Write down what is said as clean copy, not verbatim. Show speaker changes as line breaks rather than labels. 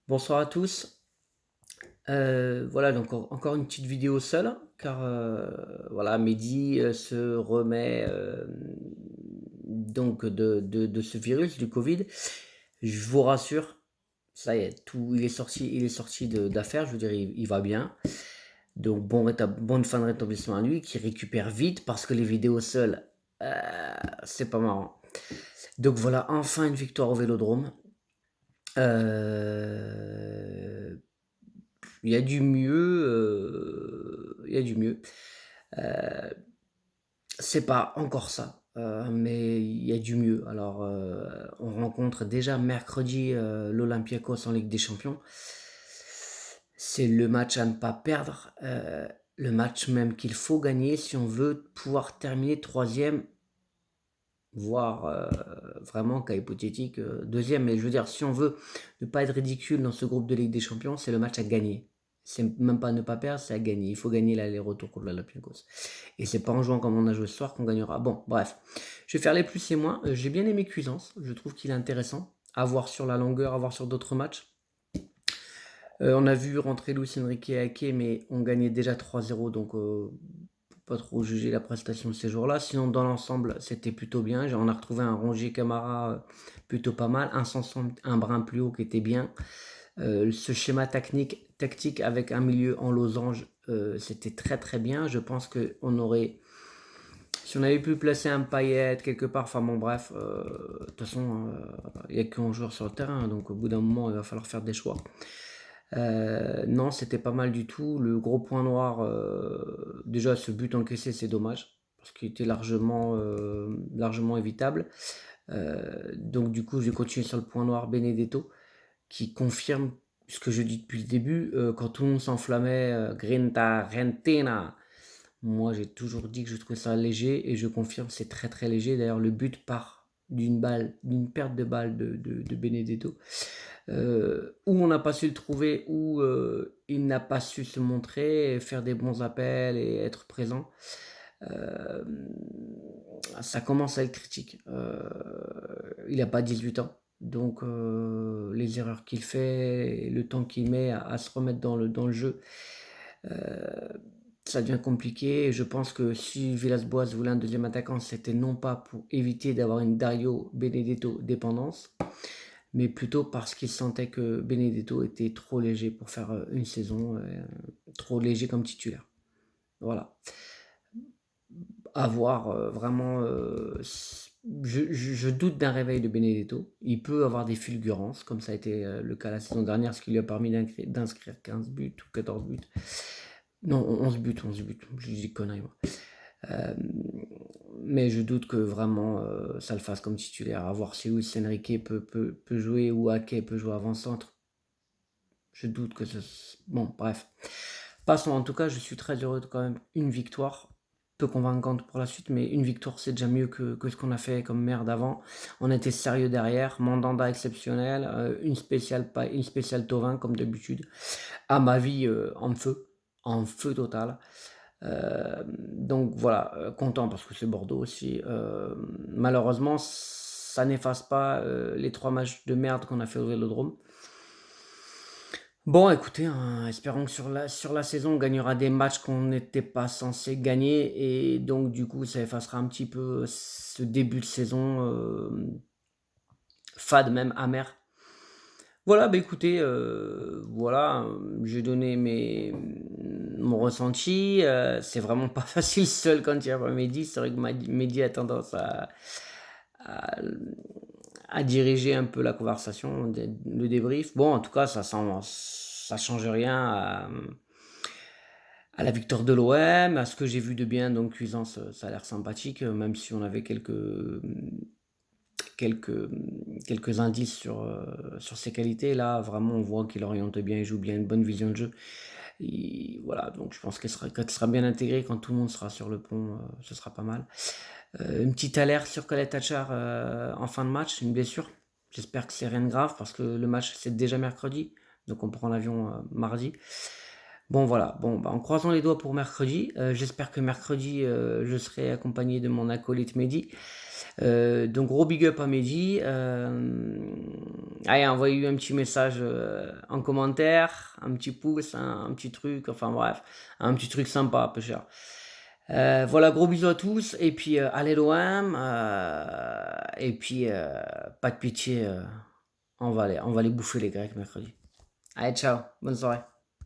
Bonsoir à tous. Voilà, donc encore une petite vidéo seule, car voilà, Mehdi se remet donc de ce virus, du Covid. Je vous rassure, ça y est, tout, il est sorti d'affaire, je veux dire, il va bien. Donc bonne fin de rétablissement à lui, qui récupère vite, parce que les vidéos seules, c'est pas marrant. Donc voilà, enfin une victoire au Vélodrome. Euh, Il y a du mieux, il y a du mieux. Euh, c'est pas encore ça, mais il y a du mieux. Alors, on rencontre déjà mercredi l'Olympiakos en Ligue des Champions. C'est le match à ne pas perdre, le match même qu'il faut gagner si on veut pouvoir terminer troisième, voire vraiment cas hypothétique deuxième. Mais je veux dire, si on veut ne pas être ridicule dans ce groupe de Ligue des Champions, c'est le match à gagner. C'est même pas à ne pas perdre, c'est à gagner. Il faut gagner l'aller-retour contre l'Olympiakos. Et c'est pas en jouant comme on a joué ce soir qu'on gagnera. Bon, bref. Je vais faire les plus et moins. J'ai bien aimé Cuisance. Je trouve qu'il est intéressant. À voir sur la longueur, à voir sur d'autres matchs. On a vu rentrer Luis Enrique et Ake, mais on gagnait déjà 3-0, donc pas trop juger la prestation de ces jours-là. Sinon, dans l'ensemble, c'était plutôt bien. On a retrouvé un Rongier Camara plutôt pas mal, un Sanson un brin plus haut qui était bien. Ce schéma tactique avec un milieu en losange, c'était très très bien. Je pense qu'on aurait, si on avait pu placer un Payet quelque part, enfin bon bref, de toute façon, il n'y a qu'un joueur sur le terrain, donc au bout d'un moment, il va falloir faire des choix. Non, c'était pas mal du tout. Le gros point noir, déjà ce but encaissé, c'est dommage, parce qu'il était largement évitable. Donc du coup, je vais continuer sur le point noir Benedetto, qui confirme ce que je dis depuis le début, quand tout le monde s'enflammait, Grinta, Rentina. Moi, j'ai toujours dit que je trouvais ça léger, et je confirme, c'est très très léger. D'ailleurs, le but part d'une perte de balle de Benedetto, où on n'a pas su le trouver, où il n'a pas su se montrer, faire des bons appels et être présent. Euh, Ça commence à être critique. Il n'a pas 18 ans, donc les erreurs qu'il fait, le temps qu'il met à se remettre dans le jeu, euh, ça devient compliqué. Et je pense que si Villas-Boas voulait un deuxième attaquant, c'était non pas pour éviter d'avoir une Dario Benedetto dépendance, mais plutôt parce qu'il sentait que Benedetto était trop léger pour faire une saison, trop léger comme titulaire. Voilà. À voir vraiment. Je doute d'un réveil de Benedetto. Il peut avoir des fulgurances, comme ça a été le cas la saison dernière, ce qui lui a permis d'inscrire 15 buts ou 14 buts. Non, 11 buts, 11 buts. Je dis conneries, moi. Euh, mais je doute que vraiment ça le fasse comme titulaire. À voir si Luis Enrique peut jouer ou Ake peut jouer avant-centre. Je doute que ce. Bon, bref. Passons, en tout cas, je suis très heureux de quand même une victoire. Peu convaincante pour la suite, mais une victoire c'est déjà mieux que ce qu'on a fait comme merde avant. On était sérieux derrière, Mandanda exceptionnel, une spéciale Tovin comme d'habitude. À ma vie, en feu total. Donc voilà, content parce que c'est Bordeaux aussi. Malheureusement, ça n'efface pas les 3 matchs de merde qu'on a fait au Vélodrome. Bon, écoutez, hein, espérons que sur la saison, on gagnera des matchs qu'on n'était pas censé gagner, et donc du coup, ça effacera un petit peu ce début de saison fade, même amer. Voilà, bah écoutez, voilà, j'ai donné mon ressenti. C'est vraiment pas facile seul quand il y a pas Mehdi. C'est vrai que Mehdi a tendance à, à diriger un peu la conversation, le débrief. Bon, en tout cas, ça change rien à la victoire de l'OM, à ce que j'ai vu de bien. Donc, Cuisance, ça a l'air sympathique, même si on avait quelques, quelques indices sur ses qualités. Là, vraiment, on voit qu'il oriente bien, il joue bien, une bonne vision de jeu. Et voilà, donc je pense qu'elle sera bien intégrée quand tout le monde sera sur le pont, ce sera pas mal. Une petite alerte sur Khaled Tachar en fin de match, une blessure. J'espère que c'est rien de grave parce que le match c'est déjà mercredi, donc on prend l'avion mardi. Bon voilà, bon, bah, en croisant les doigts pour mercredi, j'espère que mercredi, je serai accompagné de mon acolyte Mehdi. Donc gros big up à Mehdi, allez envoyez-lui un petit message, en commentaire, un petit pouce, un petit truc, enfin bref, un petit truc sympa, peu cher. Voilà, gros bisous à tous et puis, allez l'OM, et puis, pas de pitié, on va les bouffer les Grecs mercredi. Allez ciao, bonne soirée.